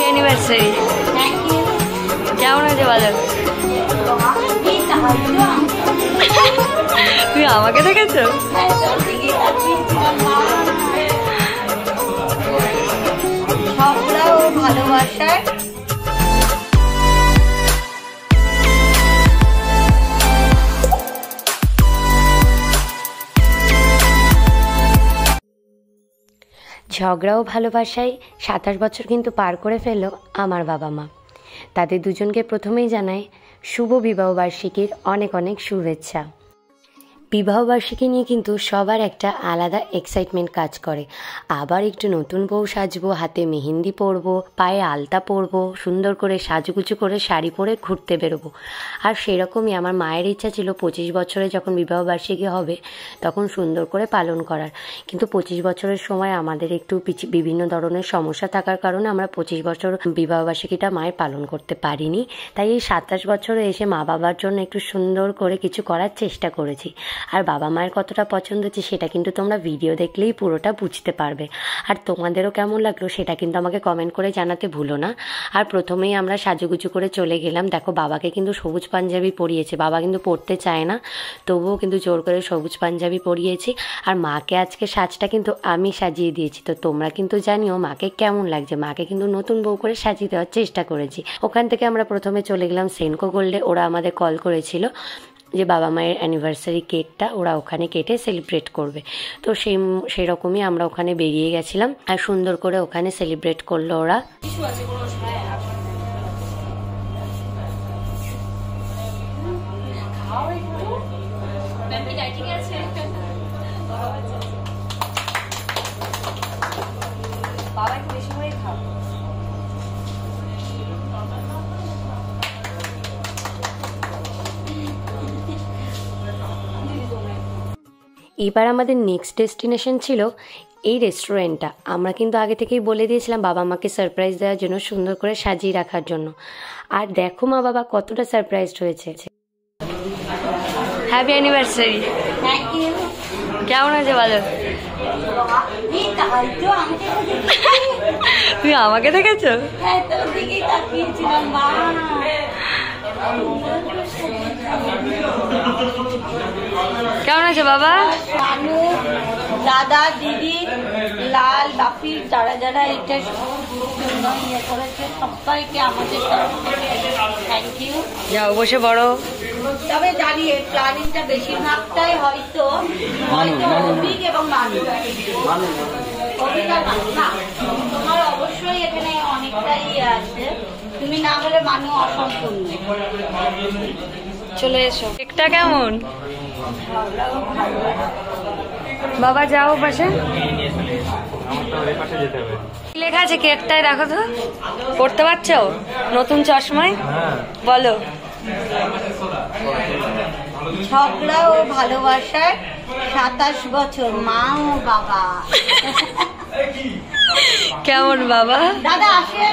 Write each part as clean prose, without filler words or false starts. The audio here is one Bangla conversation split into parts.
অ্যানিভার্সারি কেমন আছে বলো? তুমি আমাকে দেখেছো? সবটাও ভালোবাসার। ঝগড়া ও ভালোবাসায় 27 বছর কিন্তু পার করে ফেললো আমার বাবা মা। তাদের দুজনকে প্রথমেই জানাই শুভ বিবাহবার্ষিকীর অনেক অনেক শুভেচ্ছা। বিবাহবার্ষিকী নিয়ে কিন্তু সবার একটা আলাদা এক্সাইটমেন্ট কাজ করে। আবার একটু নতুন বউ সাজবো, হাতে মেহেন্দি পরবো, পায়ে আলতা পরবো, সুন্দর করে সাজুগুজু করে শাড়ি পরে ঘুরতে বেরোবো। আর সেরকমই আমার মায়ের ইচ্ছা ছিল 25 বছরে যখন বিবাহবার্ষিকী হবে তখন সুন্দর করে পালন করার। কিন্তু 25 বছরের সময় আমাদের একটু বিভিন্ন ধরনের সমস্যা থাকার কারণে আমরা 25 বছর বিবাহবার্ষিকীটা মায়ের পালন করতে পারিনি। তাই এই 27 বছরে এসে মা বাবার জন্য একটু সুন্দর করে কিছু করার চেষ্টা করেছি। আর বাবা মায়ের কতটা পছন্দ হচ্ছে সেটা কিন্তু তোমরা ভিডিও দেখলেই পুরোটা বুঝতে পারবে। আর তোমাদেরও কেমন লাগলো সেটা কিন্তু আমাকে কমেন্ট করে জানাতে ভুলো না। আর প্রথমেই আমরা সাজুগুজু করে চলে গেলাম। দেখো বাবাকে কিন্তু সবুজ পাঞ্জাবি পরিয়েছে, বাবা কিন্তু পরতে চায় না, তবুও কিন্তু জোর করে সবুজ পাঞ্জাবি পরিয়েছি। আর মাকে আজকে সাজটা কিন্তু আমি সাজিয়ে দিয়েছি। তো তোমরা কিন্তু জানিও মাকে কেমন লাগছে। মাকে কিন্তু নতুন বউ করে সাজিয়ে দেওয়ার চেষ্টা করেছি। ওখান থেকে আমরা প্রথমে চলে গেলাম সেনকো গোল্ডে। ওরা আমাদের কল করেছিল যে বাবা মায়ের অ্যানিভার্সারি কেকটা ওরা ওখানে কেটে সেলিব্রেট করবে। তো সেই রকমই আমরা ওখানে বেরিয়ে গেছিলাম আর সুন্দর করে ওখানে সেলিব্রেট করলো ওরা। এবার আমাদের নেক্সট ডেস্টিনেশন ছিল এই রেস্টুরেন্টটা। আমরা কিন্তু আগে থেকেই বলে দিয়েছিলাম বাবা মাকে সারপ্রাইজ দেওয়ার জন্য, সুন্দর করে সাজিয়ে রাখার জন্য। আর দেখো মা বাবা কতটা সারপ্রাইজড হয়েছে। Happy anniversary. Thank you. কেমন আছে বলো? তুমি আমাকে দেখেছো? কেমন আছে বাবা? দাদা দিদি লাল বাপি যারা যারা এটা ইয়ে করেছে সবাইকে আমাদের তরফ থেকে থ্যাংক ইউ। যাও বসে বড়। তবে জানি এর প্ল্যানিংটা বেশিরভাগটাই হয়তো অভিক এবং মানু। অভিক আর মানু না, তোমার অবশ্যই এখানে অনেকটাই আছে। তুমি না বলে মানু অসম্পূর্ণ। চলে এসো। কেকটা কেমন বাবা? যাও পাশে। লেখা আছে কেকটায়? দেখো তো, পড়তে পারছো নতুন চশমায়? বলো। ঝগড়া ও ভালোবাসার 27 বছর মা ও বাবা। কেমন বাবা? দাদা আসে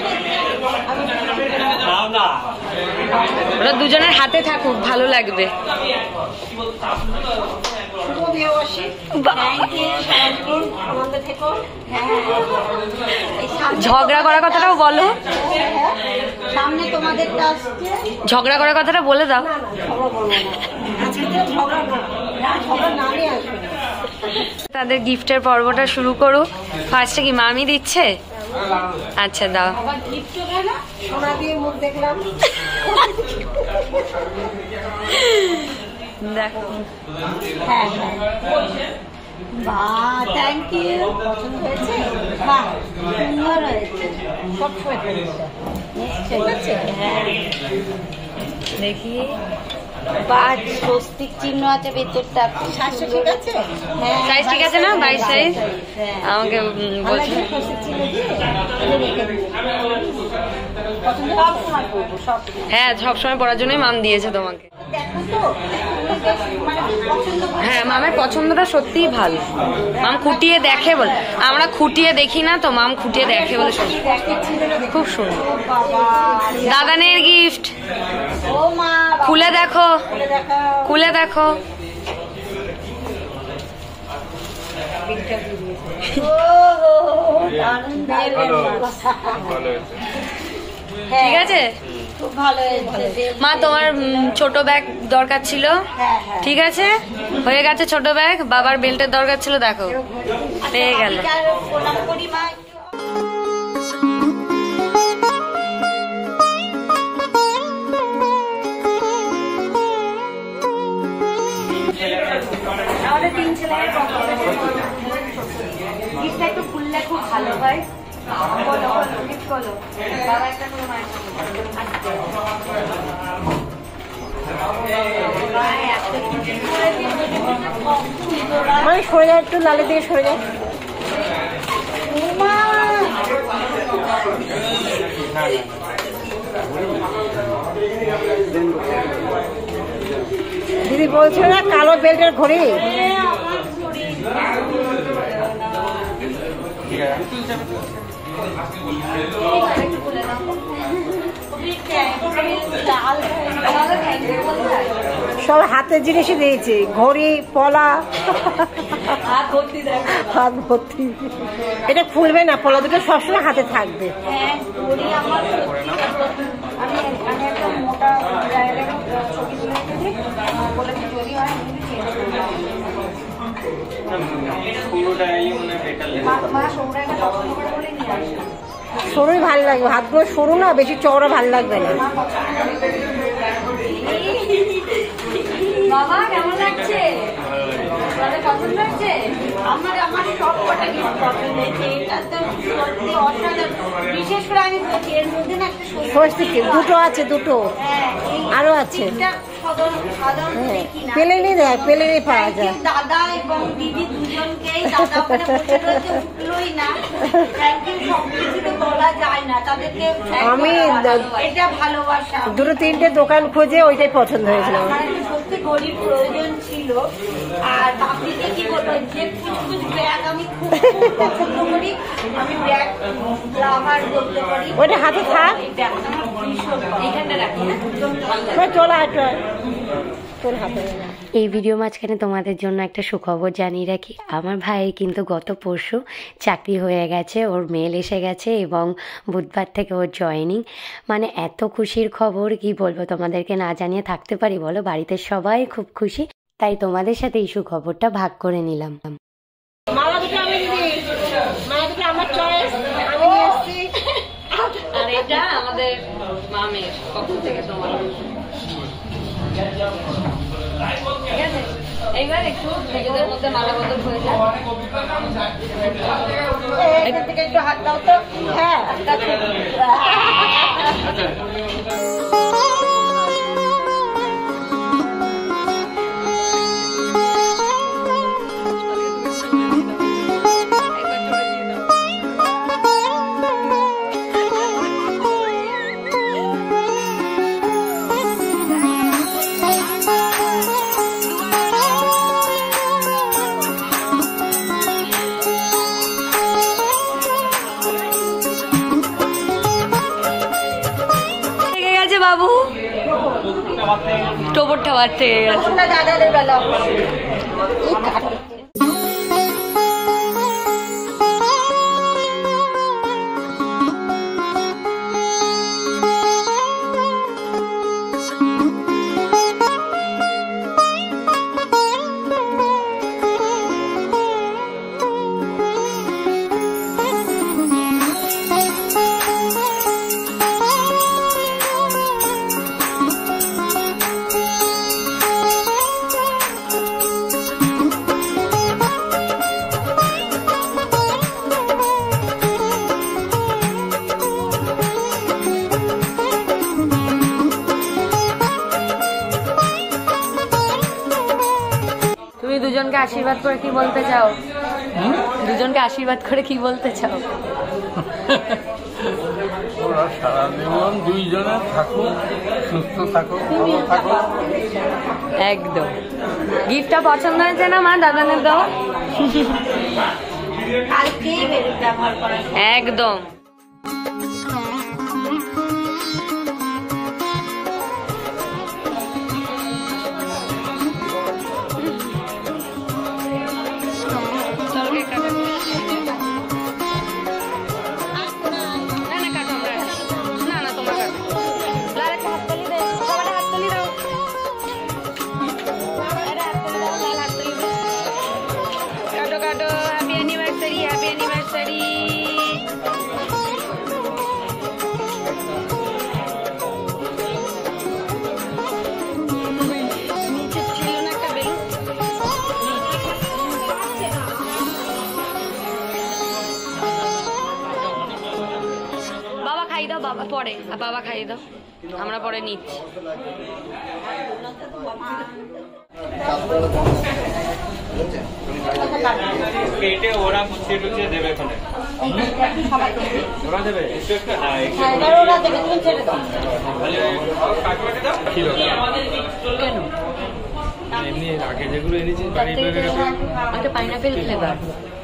ওরা দুজনের হাতে থাকুক, ভালো লাগবে। ঝগড়া করার কথাটাও বলো। সামনে তোমাদের ঝগড়া করার কথাটা বলে দাও। তাদের গিফটের পর্বটা শুরু করো। ফার্স্টে কি মামি দিচ্ছে? আচ্ছা দাও। সোনা দিয়ে মুখ দেখলাম। দেখো। হ্যাঁ হ্যাঁ, বাহ থ্যাংক ইউ। পছন্দ হয়েছে? বাহ সুন্দর হয়েছে। সবসময় নিশ্চয়ই। হ্যাঁ দেখি বা স্বস্তিক চিহ্ন আছে ভেতরটা। হ্যাঁ সাইজ ঠিক আছে না? 22 সাইজ আমাকে বলছে। হ্যাঁ সবসময় পরার জন্যই মাম দিয়েছে তোমাকে। হ্যাঁ মামের পছন্দটা সত্যিই ভালো। মাম খুঁটিয়ে দেখে বলে, আমরা খুঁটিয়ে দেখি না তো, মাম খুঁটিয়ে দেখে বলে খুব সুন্দর। দাদানের গিফট খুলে দেখো, খুলে দেখো। ঠিক আছে খুব ভালো হয়েছে মা। তোমার ছোট ব্যাগ দরকার ছিল, ঠিক আছে হয়ে গেছে ছোট ব্যাগ। বাবার বেল্টের দরকার ছিল, দেখো পেয়ে গেল। আমাদের 3 ছেলের গিফটটা একটু খুললে খুব ভালো হয়। বলো বলো গিফট বলো। বাবা একটা করে মায়ের সরে যায় একটু, লালের দিকে সরে যায়। দিদি বলছিল না কালো বেল্টের ঘড়ি। সব হাতের জিনিসই দিয়েছে, ঘড়ি পলা হাত ভর্তি। এটা খুলবে না, পলা দুটো সবসময় হাতে থাকবে। সরুই ভালো লাগবে, হাতগুলো সরু না, বেশি চওড়া ভালো লাগবে না। বাবা কেমন লাগছে? পছন্দ লাগছে? আমার সব কটা গিফট পছন্দ হয়েছে। এটা তো সত্যি অসাধারণ। বিশেষ করে আমি বলছি এর মধ্যে না একটা স্বস্তিক দুটো আছে, দুটো আরো আছে। পেলেনি দেয়, পেলেনি পাওয়া যায়। দাদা এবং দিদি দুজনকেই, দাদা ওখানে বসে রয়েছে, উঠলোই না। থ্যাংক ইউ, সবকিছু তো বলা যায় না তাদেরকে। আমি এটা ভালোবাসা। দুটো তিনটে দোকান খুঁজে ওইটাই পছন্দ হয়েছিল। আমার একটা সত্যি গরিব প্রয়োজন ছিল। আর বাপিকে কি বলবো, যে কুচকুচ ব্যাগ আমি খুব পছন্দ করি। আমি ব্যাগ লাভার বলতে পারি। ওইটা হাতে থাক, এই ব্যাগটা আমার ভীষণ এখানটা রাখি না। চলো তোর হাতে। এই ভিডিও মাঝখানে তোমাদের জন্য একটা সুখবর জানিয়ে রাখি। আমার ভাইয়ের কিন্তু গত পরশু চাকরি হয়ে গেছে, ওর মেল এসে গেছে এবং বুধবার থেকে ওর জয়েনিং। মানে এত খুশির খবর কি বলবো তোমাদেরকে, না জানিয়ে থাকতে পারি বলো? বাড়িতে সবাই খুব খুশি, তাই তোমাদের সাথে এই সুখবরটা ভাগ করে নিলাম। আর এটা আমাদের মামের পক্ষ থেকে তোমার। ঠিক আছে, এইবার একটু নিজেদের মধ্যে মালা বদল হয়ে যায়। এখান থেকে একটু হাত দাও তো। হ্যাঁ বাবু টোপরটা বার থেকে গেছে। দাদাদের বেলা আশীর্বাদ করে কি বলতে চাও? দুজনকে আশীর্বাদ করে কি বলতে চাও? ওরা সারা জীবন দুইজনে থাকুক, সুস্থ থাকুক, ভালো থাকুক। একদম। গিফটটা পছন্দ হয়েছে না মা দাদানের দাও? কালকেই ব্যবহার করা একদম। বাবা পরে, বাবা খাইয়ে দাও, আমরা পরে নিচ্ছি। ওরা দেবে এমনি আগে যেগুলো এনেছি পাইনাপেল ফ্লেভার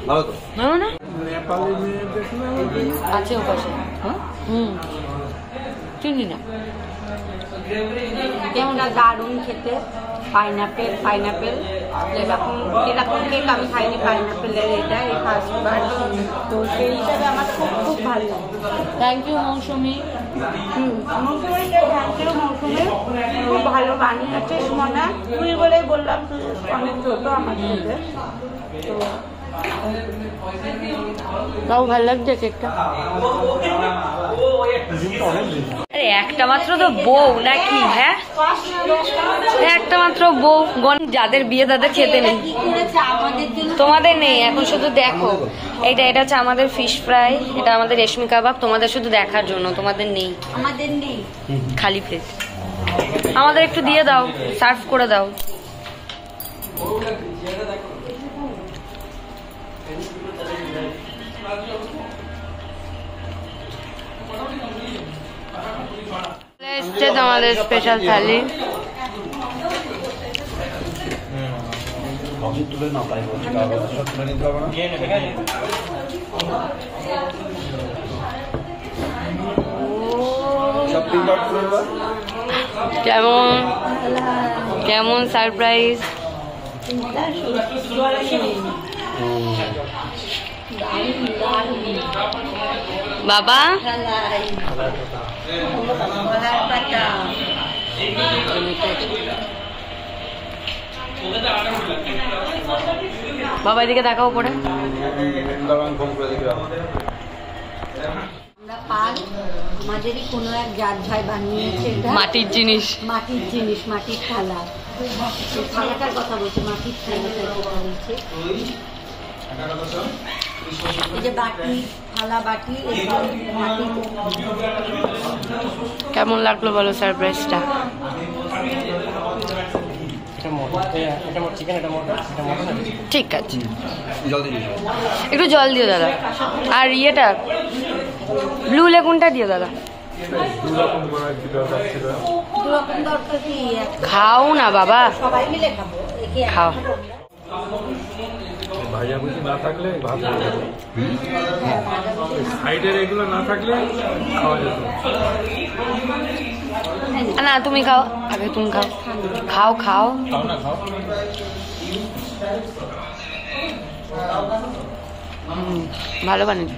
ভালো তো ভালো না? নেপালি মেয়ে দেখলে আছে ও পাশে। চিনি না। কেকটা দারুণ খেতে। পাইনাপেল এরকম কেক আমি খাইনি পাইনাপেলের, এটা এই ফার্স্টবার। তো সেই হিসাবে আমার খুব খুব ভালো লাগে। Thank you Mousumi. Mousumi thank you Mousumi, খুব ভালো বানিয়েছে সুমনা। তুই বলেই বললাম, তুই অনেক ছোট আমার সাথে। তো তাও ভালো লাগছে কেকটা। আরে একটা মাত্র তো বউ নাকি? হ্যাঁ একটা মাত্র বউ, যাদের বিয়ে তাদের খেতে নেই। তোমাদের নেই এখন, শুধু দেখো। এটা হচ্ছে আমাদের ফিশ ফ্রাই, এটা আমাদের রেশমি কাবাব, তোমাদের শুধু দেখার জন্য। তোমাদের নেই, আমাদের নেই, খালি প্লেট। আমাদের একটু দিয়ে দাও, সার্ভ করে দাও। এসছে তোমাদের স্পেশাল থালি। কেমন কেমন সারপ্রাইজ? বাবা বাবা এদিকে দেখাও পরে। আমাদেরই কোনো এক জাত ভাই বানিয়েছে, মাটির জিনিস, মাটির থালা। থালাটার কথা বলছে, মাটির থালাটার কথা বলছে। এই যে বাটি, থালা বাটি, মাটি। কেমন লাগলো বলো সারপ্রাইজটা? ঠিক আছে, একটু জল দিও দাদা। আর ইয়েটা ব্লু লেগুনটা দিও দাদা। খাও না বাবা, সবাই মিলে খাবো। খাও। ভাজাভুজি না থাকলে ভাত হয়ে যাবে, সাইডের এগুলো না থাকলে খাওয়া যেত না। তুমি খাও আগে, তুমি খাও। খাও খাও খাও না, খাও। ভালো বানিয়েছো।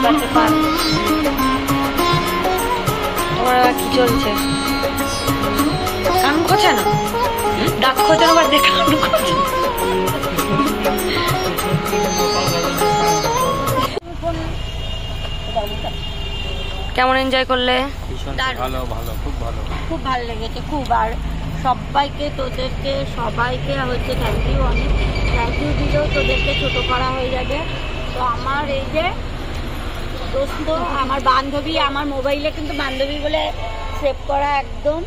পাশে পার্ক। তোমার আবার কি চলছে? কান খোঁচা না, দাঁত খোঁচানো বাদ দিয়ে কান খোঁচা। কেমন এনজয় করলে? ভালো ভালো, খুব ভালো, খুব ভালো লেগেছে খুব। আর সবাইকে তোদেরকে সবাইকে হচ্ছে থ্যাংক ইউ, অনেক থ্যাংক ইউ দিলেও তোদেরকে ছোট করা হয়ে যাবে। তো আমার এই যে দোস্ত, আমার বান্ধবী, আমার মোবাইলে কিন্তু বান্ধবী বলে সেভ করা একদম।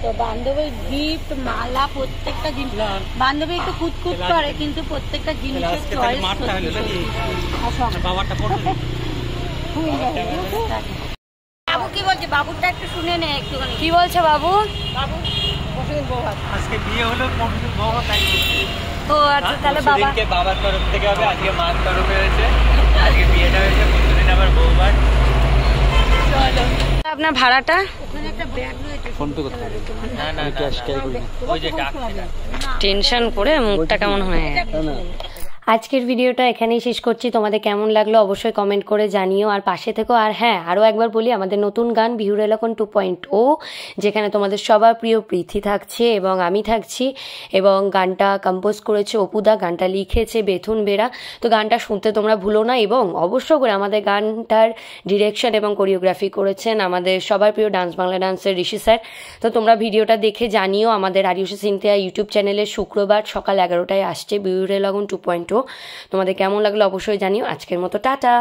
তো বান্ধবীর গিফট, মালা, প্রত্যেকটা জিনিস, বান্ধবী একটু কুতকুত করে কিন্তু প্রত্যেকটা জিনিসের চয়েস। বাবু কি বলছে? বাবুরটা একটু শুনে নে একটুখানি। কি বলছে বাবু? বাবু আজকে বিয়ে হলো পরশুদিন বউ তাই ও আচ্ছা, তাহলে বাবা বাবার তরফ থেকে হবে, আজকে মার তরফে হয়েছে, আজকে বিয়েটা হয়েছে, পরশুদিন আবার বউবার। আপনার ভাড়াটা? ওখানে একটা ব্যাগ রয়েছে। না না ক্যাশ ক্যারি করি, ওই যে ডাক টেনশন করে মুখটা কেমন হয়ে গেছে। আজকের ভিডিওটা এখানেই শেষ করছি। তোমাদের কেমন লাগলো অবশ্যই কমেন্ট করে জানিও, আর পাশে থেকো। আর হ্যাঁ, আরও একবার বলি, আমাদের নতুন গান বিহুর এলাকন 2.0, যেখানে তোমাদের সবার প্রিয় প্রীতি থাকছে এবং আমি থাকছি, এবং গানটা কম্পোজ করেছে অপুদা, গানটা লিখেছে বেথুন বেরা। তো গানটা শুনতে তোমরা ভুলো না, এবং অবশ্য করে আমাদের গানটার ডিরেকশন এবং কোরিওগ্রাফি করেছেন আমাদের সবার প্রিয় ডান্স বাংলা ডান্সের ঋষি স্যার। তো তোমরা ভিডিওটা দেখে জানিও। আমাদের আরিউষি সিনথিয়া ইউটিউব চ্যানেলে শুক্রবার সকাল 11টায় আসছে বিহুর এলাকন 2.0। তোমাদের কেমন লাগলো অবশ্যই জানিও। আজকের মতো টাটা।